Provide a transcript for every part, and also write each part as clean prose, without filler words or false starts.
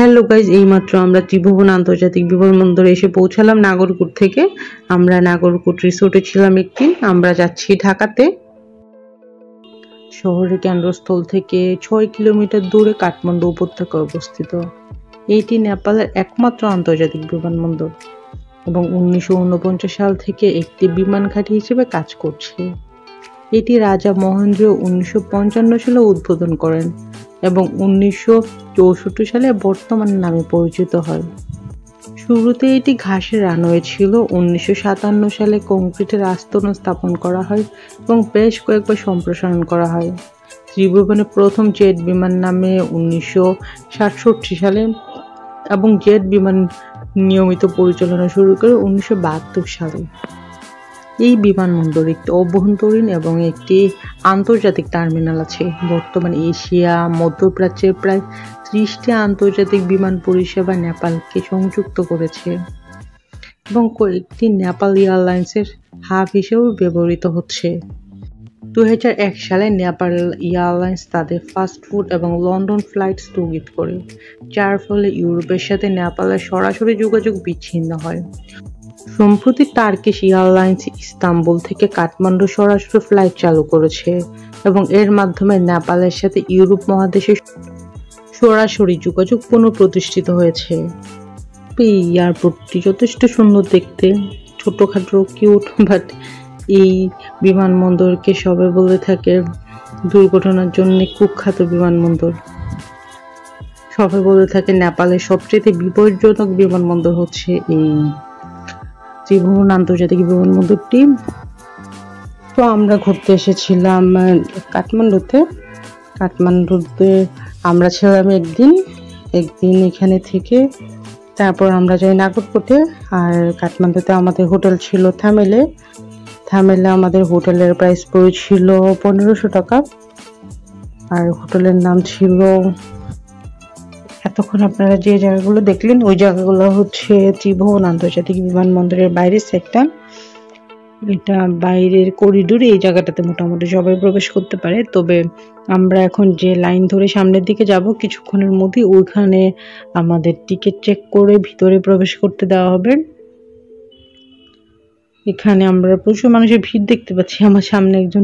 Hello guys, এইমাত্র আমরা ত্রিভুবন আন্তর্জাতিক বিমানবন্দরে এসে পৌঁছালাম নাগরকোট থেকে। আমরা নাগরকোট রিসোর্টে ছিলাম একদিন। আমরা যাচ্ছি ঢাকাতে। শহরের কেন্দ্রস্থল থেকে 6 কিলোমিটার দূরে কাঠমান্ডু উপত্যকায় অবস্থিত। এটি নেপালের একমাত্র আন্তর্জাতিক বিমানবন্দর এবং 1949 সাল থেকে একটি বিমান ঘাঁটি হিসেবে কাজ করছে। এটি রাজা মহেন্দ্র 1955 সালে উদ্বোধন করেন এবং 1964 সালে বর্তমান নামে পরিচিত হয়। শুরুতে এটি ঘাসের রানওয়ে ছিল। 1957 সালে কংক্রিটের আস্তরণ স্থাপন করা হয় এবং বেশ কয়েকবার সম্প্রসারণ করা হয়। ত্রিভুবনে প্রথম জেট বিমান নামে 1967 সালে এবং জেট বিমান নিয়মিত পরিচালনা শুরু করে 1972 সালে। এই বিমানবন্দর একটি অভ্যন্তরীণ এবং একটি আন্তর্জাতিক টার্মিনাল আছে। বর্তমানে এশিয়া, মধ্যপ্রাচ্যের প্রায় 30টি আন্তর্জাতিক বিমান পরিষেবা নেপালকে সংযুক্ত করেছে এবং কয়েকটি নেপাল এয়ারলাইন্সের হাব হিসেবে ব্যবহৃত হচ্ছে। 2001 সালে নেপাল এয়ারলাইন্স তাদের ফাস্ট ফুড এবং লন্ডন ফ্লাইট স্থগিত করে, যার ফলে ইউরোপের সাথে নেপালের সরাসরি যোগাযোগ বিচ্ছিন্ন হয়। সম্প্রতি টার্কিশ এয়ারলাইন্স ইস্তাম্বুল থেকে কাঠমান্ডু সরাসরি ফ্লাইট চালু করেছে এবং এর মাধ্যমে নেপালের সাথে ইউরোপ মহাদেশের সরাসরি যোগাযোগ পুনঃপ্রতিষ্ঠিত হয়েছে। এই এয়ারপোর্টটি যথেষ্ট সুন্দর দেখতে, ছোটখাটো কিউট, বাট এই বিমানবন্দরকে সবাই বলে থাকে দুর্ঘটনার জন্য কুখ্যাত বিমানবন্দর। সবাই বলে থাকে নেপালের সবচেয়ে বিপজ্জনক বিমানবন্দর হচ্ছে এই ত্রিভুবন আন্তর্জাতিক বিমানবন্দরটি। তো আমরা ঘুরতে এসেছিলাম কাঠমান্ডুতে আমরা ছিলাম একদিন এখানে থেকে তারপর আমরা যাই নাগরকোটে। আর কাঠমান্ডুতে আমাদের হোটেল ছিল থামেলে আমাদের হোটেলের প্রাইস পড়েছিল 1500 টাকা। আর হোটেলের নাম ছিল, এতক্ষণ আপনারা যে জায়গাগুলো দেখলেন ওই জায়গাগুলো হচ্ছে ত্রিভুবন আন্তর্জাতিক বিমানবন্দরের বাইরের সেক্টর। এটা বাইরের করিডোর। এই জায়গাটাতে মোটামুটি সবাই প্রবেশ করতে পারে। তবে আমরা এখন যে লাইন ধরে সামনের দিকে যাব, কিছুক্ষণের মধ্যে ওইখানে আমাদের টিকিট চেক করে ভিতরে প্রবেশ করতে দেওয়া হবে। এখানে আমরা প্রচুর মানুষের ভিড় দেখতে পাচ্ছি। আমার সামনে একজন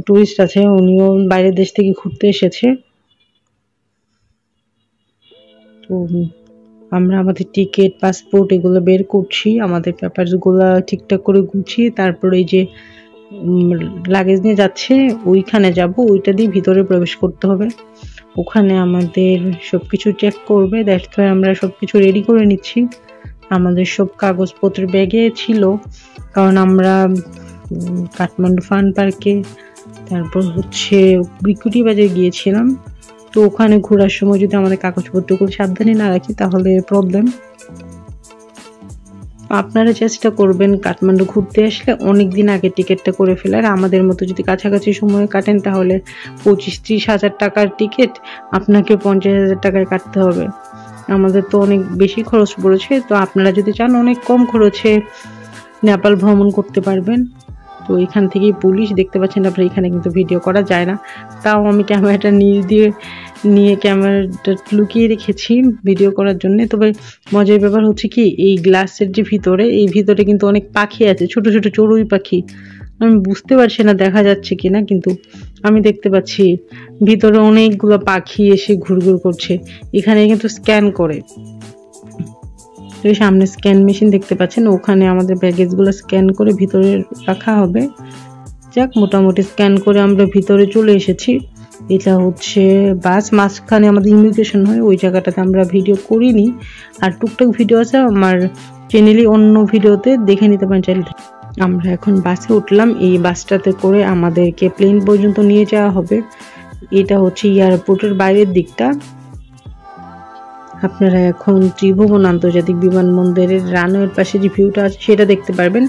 টুরিস্ট আছে, উনিও বাইরের দেশ থেকে ঘুরতে এসেছে। তো আমরা আমাদের টিকিট, পাসপোর্ট এগুলো বের করছি, আমাদের পেপারসগুলো ঠিকঠাক করে গুছিয়ে তারপর এই যে লাগেজ নিয়ে যাচ্ছে ওইখানে যাব, ওইটা দিয়ে ভিতরে প্রবেশ করতে হবে। ওখানে আমাদের সবকিছু চেক করবে। দেখতে আমরা সবকিছু রেডি করে নিচ্ছি। আমাদের সব কাগজপত্র ব্যাগে ছিল, কারণ আমরা কাঠমান্ডু ফান পার্কে, তারপর হচ্ছে বিকুটি বাজারে গিয়েছিলাম। তো ওখানে ঘোরার সময় যদি আমাদের কাগজপত্রগুলো সাবধানে না রাখি তাহলে প্রবলেম। আপনারা চেষ্টা করবেন কাঠমান্ডু ঘুরতে আসলে অনেক দিন আগে টিকিটটা করে ফেলার। আমাদের মতো যদি কাছাকাছি সময় কাটেন তাহলে 25-30 হাজার টাকার টিকিট আপনাকে 50,000 টাকায় কাটতে হবে। আমাদের তো অনেক বেশি খরচ পড়েছে। তো আপনারা যদি চান অনেক কম খরচে নেপাল ভ্রমণ করতে পারবেন। তো এখান থেকেই পুলিশ দেখতে পাচ্ছেন আপনারা, এখানে কিন্তু ভিডিও করা যায় না, তাও আমি ক্যামেরাটা নিয়ে ক্যামেরাটা লুকিয়ে রেখেছি ভিডিও করার জন্য। তবে মজার ব্যাপার হচ্ছে কি, এই গ্লাসের যে ভিতরে কিন্তু অনেক পাখি আছে, ছোট ছোট চড়ুই পাখি। আমি বুঝতে পারছি না দেখা যাচ্ছে কিনা, কিন্তু আমি দেখতে পাচ্ছি ভিতরে অনেকগুলো পাখি এসে ঘুরঘুর করছে। এখানে কিন্তু স্ক্যান করে, সামনে স্ক্যান মেশিন দেখতে পাচ্ছেন, ওখানে আমাদের ব্যাগেজগুলো স্ক্যান করে ভিতরে রাখা হবে। যাক, মোটামুটি স্ক্যান করে আমরা ভিতরে চলে এসেছি। এটা হচ্ছে বাস, মাঝখানে আমাদের ইমিগ্রেশন হয়, ওই জায়গাটাতে আমরা ভিডিও করিনি। আর টুকটাক ভিডিও আছে আমার চ্যানেলে, অন্য ভিডিওতে দেখে নিতে পারেন চাইলে। আমরা এখন বাসে উঠলাম। এই বাসটাতে করে আমাদেরকে প্লেন পর্যন্ত নিয়ে যাওয়া হবে। এটা হচ্ছে এয়ারপোর্টের বাইরের দিকটা। আপনারা এখন ত্রিভুবন আন্তর্জাতিক বিমানবন্দরের রানওয়ের পাশে যে ভিউটা আছে সেটা দেখতে পারবেন।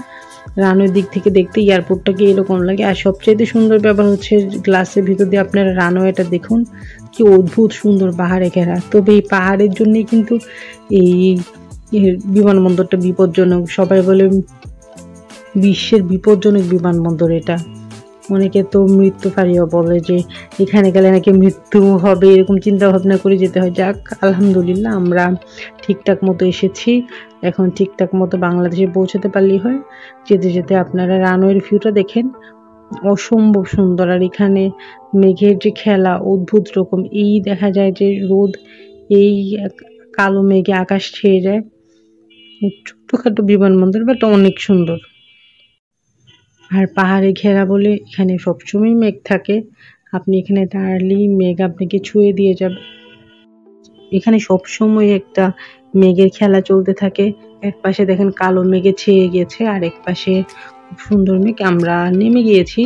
রানওয়ের দিক থেকে দেখতে এয়ারপোর্টটাকে এরকম লাগে। আর সবচেয়ে সুন্দর ব্যাপার হচ্ছে গ্লাসের ভিতর দিয়ে আপনারা রানওয়েটা দেখুন, কি অদ্ভুত সুন্দর পাহাড়ে ঘেরা। তবে এই পাহাড়ের জন্যই কিন্তু এই বিমানবন্দরটা বিপজ্জনক। সবাই বলে বিশ্বের বিপজ্জনক বিমানবন্দর এটা। অনেকে তো মৃত্যু ফাঁড়িও বলে যে এখানে গেলে নাকি মৃত্যু হবে, এরকম চিন্তা ভাবনা করে যেতে হয়। যাক, আলহামদুলিল্লাহ আমরা ঠিকঠাক মতো এসেছি। এখন ঠিকঠাক মতো বাংলাদেশে পৌঁছাতে পারলেই হয়। যেতে যেতে আপনারা রানওয়ের ভিউটা দেখেন, অসম্ভব সুন্দর। আর এখানে মেঘের যে খেলা অদ্ভুত রকম, এই দেখা যায় যে রোদ এই কালো মেঘে আকাশ ছেয়ে যায়। ছোট্টখাটো বিমানবন্দর, বাট অনেক সুন্দর। আর পাহাড়ে ঘেরা বলে এখানে সবসময় মেঘ থাকে, আপনি এখানে দাঁড়ালেই মেঘ আপনাকে ছুঁয়ে দিয়ে যাবে। এখানে সবসময় একটা মেঘের খেলা চলতে থাকে। এক পাশে দেখেন কালো মেঘে ছেয়ে গেছে, আর এক পাশে খুব সুন্দর মেঘ। আমরা নেমে গিয়েছি,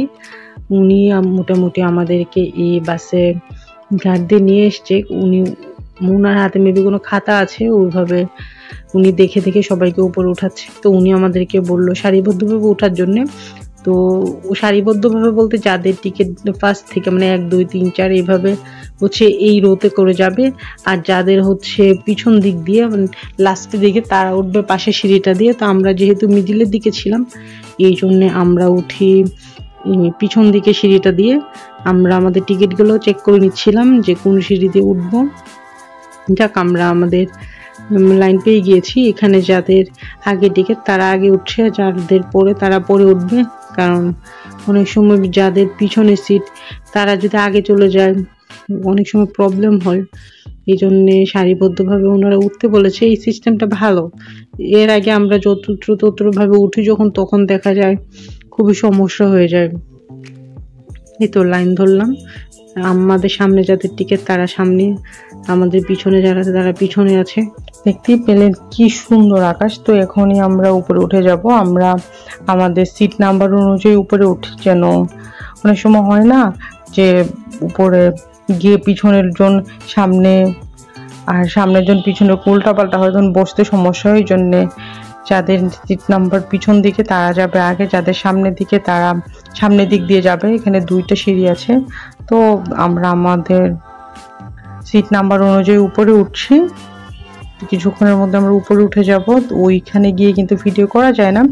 উনি মোটামুটি আমাদেরকে এই বাসে গার্ড দিয়ে নিয়ে এসছে। উনার হাতে মেবি কোনো খাতা আছে, ওইভাবে উনি দেখে দেখে সবাইকে উপরে উঠাচ্ছে। তো উনি আমাদেরকে বললো সারিবদ্ধভাবে ওঠার জন্যে। তো সারিবদ্ধভাবে বলতে যাদের টিকিট ফার্স্ট থেকে মানে 1 2 3 4 এইভাবে হচ্ছে এই রোতে করে যাবে, আর যাদের হচ্ছে পিছন দিক দিয়ে মানে লাস্টের দিকে তারা উঠবে পাশে সিঁড়িটা দিয়ে। তো আমরা যেহেতু মিডিলের দিকে ছিলাম, এই জন্যে আমরা উঠি পিছন দিকে সিঁড়িটা দিয়ে। আমরা আমাদের টিকিটগুলো চেক করে নিচ্ছিলাম যে কোন সিঁড়ি দিয়ে উঠবো। যাক, আমরা আমাদের লাইন পেয়ে গিয়েছি। এখানে যাদের আগে টিকিট তারা আগে উঠছে, যাদের পরে তারা পরে উঠবে। কারণ অনেক সময় যাদের পিছনে সিট তারা যদি আগে চলে যায় অনেক সময় প্রবলেম হয়, এই জন্যে সারিবদ্ধভাবে ওনারা উঠতে বলেছে। এই সিস্টেমটা ভালো। এর আগে আমরা যত্রভাবে উঠি যখন, তখন দেখা যায় খুবই সমস্যা হয়ে যায়। এই তো লাইন ধরলাম, আমাদের সামনে যাদের টিকিট তারা সামনে, আমাদের পিছনে যারা আছে তারা পিছনে আছে। দেখতেই পেলেন কি সুন্দর আকাশ। তো এখনই আমরা উপরে উঠে যাব। আমরা আমাদের সিট নাম্বার অনুযায়ী উপরে উঠি, যেন অনেক সময় হয় না যে উপরে গিয়ে পিছনের জন সামনে আর সামনের জন পিছনে উল্টা পাল্টা হয়, তখন বসতে সমস্যা হয়। এই জন্যে যাদের সিট নাম্বার পিছন দিকে তারা যাবে আগে, যাদের সামনের দিকে তারা সামনের দিক দিয়ে যাবে। এখানে 2টা সিঁড়ি আছে। তো আমরা আমাদের সিট নাম্বার অনুযায়ী উপরে উঠছি। কিছুক্ষণের মধ্যে আমরা উপরে উঠে যাব। ওইখানে গিয়ে কিন্তু ভিডিও করা যায় না,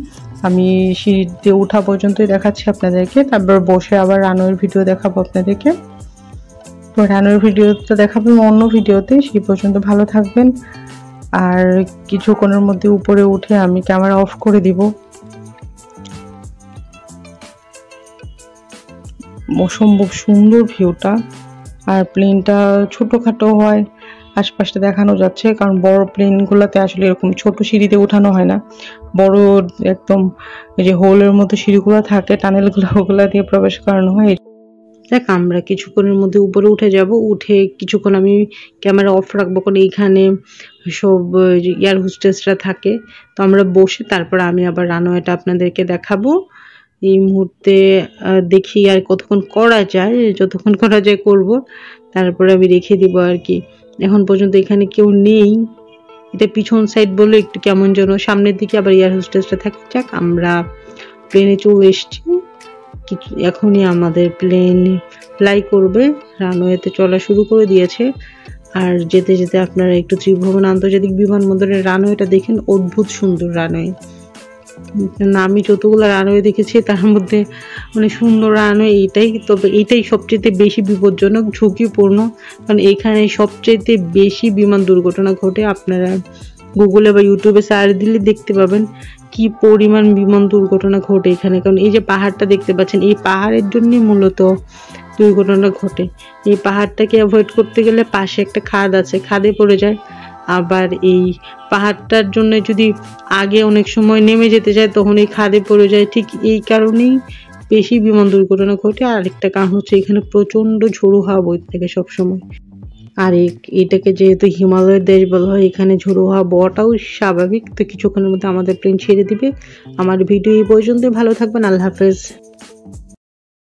আমি সিঁড়িতে উঠা পর্যন্তই দেখাচ্ছি আপনাদেরকে। তারপর বসে আবার রানওয়ের ভিডিও দেখাবো আপনাদেরকে। তো রানওয়ের ভিডিওটা দেখাবো অন্য ভিডিওতে। সেই পর্যন্ত ভালো থাকবেন। আর কিছুক্ষণের মধ্যে উপরে উঠে আমি ক্যামেরা অফ করে দিব। অসম্ভব সুন্দর ভিউটা। আর প্লেনটা ছোটখাটো হয়, আশপাশটা দেখানো যাচ্ছে, কারণ বড় প্লেনগুলোতে আসলে এরকম ছোট সিঁড়িতে উঠানো হয় না। বড় একদম এই যে হোলের মতো সিঁড়িগুলো থাকে, টানেলগুলো, ওগুলা দিয়ে প্রবেশ করানো হয়। দেখ, আমরা কিছুক্ষণের মধ্যে উপরে উঠে যাব। উঠে কিছুক্ষণ আমি ক্যামেরা অফ রাখবো, কারণ এইখানে সব এয়ার হোস্টেসরা থাকে। তো আমরা বসে তারপর আমি আবার রানওয়েটা আপনাদেরকে দেখাবো। এই মুহূর্তে দেখি আর কতক্ষণ করা যায়, যতক্ষণ করা যায় করব, তারপরে আমি রেখে দিব আর কি। এখন পর্যন্ত এখানে কেউ নেই, এটা পিছন সাইড বলে একটু কেমন যেন, সামনের দিকে আবার এয়ার হোস্টেসটা থাকে। যাক, আমরা প্লেনে চলে এসেছি। এখনই আমাদের প্লেন ফ্লাই করবে, রানওয়েতে চলা শুরু করে দিয়েছে। আর যেতে যেতে আপনারা একটু ত্রিভুবন আন্তর্জাতিক বিমানবন্দরের রানওয়েটা দেখেন, অদ্ভুত সুন্দর রানওয়ে। আমি যতগুলো রানওয়ে দেখেছি তার মধ্যে অনেক সুন্দর রানওয়ে এইটাই। তবে এইটাই সবচেয়ে বেশি বিপজ্জনক, ঝুঁকিপূর্ণ, কারণ এখানে সবচেয়ে বেশি বিমান দুর্ঘটনা ঘটে। আপনারা গুগলে বা ইউটিউবে সার্চ দিলে দেখতে পাবেন কি পরিমাণ বিমান দুর্ঘটনা ঘটে এখানে। কারণ এই যে পাহাড়টা দেখতে পাচ্ছেন, এই পাহাড়ের জন্যই মূলত দুর্ঘটনা ঘটে। এই পাহাড়টাকে অ্যাভয়েড করতে গেলে পাশে একটা খাদ আছে, খাদে পড়ে যায়। আবার এই পাহাড়টার জন্য যদি আগে অনেক সময় নেমে যেতে যায়, তখন এই খাদে পড়ে যায়। ঠিক এই কারণেই বেশি বিমান দুর্ঘটনা ঘটে। আর একটা কারণ হচ্ছে এখানে প্রচন্ড ঝোড়ো হাওয়া বইতে থাকে সবসময়। আর এটাকে যেহেতু হিমালয়ের দেশ বলা হয়, এখানে ঝোড়ো হাওয়া বওয়াটাও স্বাভাবিক। তো কিছুক্ষণের মধ্যে আমাদের প্লেন ছেড়ে দিবে। আমার ভিডিও এই পর্যন্ত, ভালো থাকবেন, আল্লাহ হাফেজ।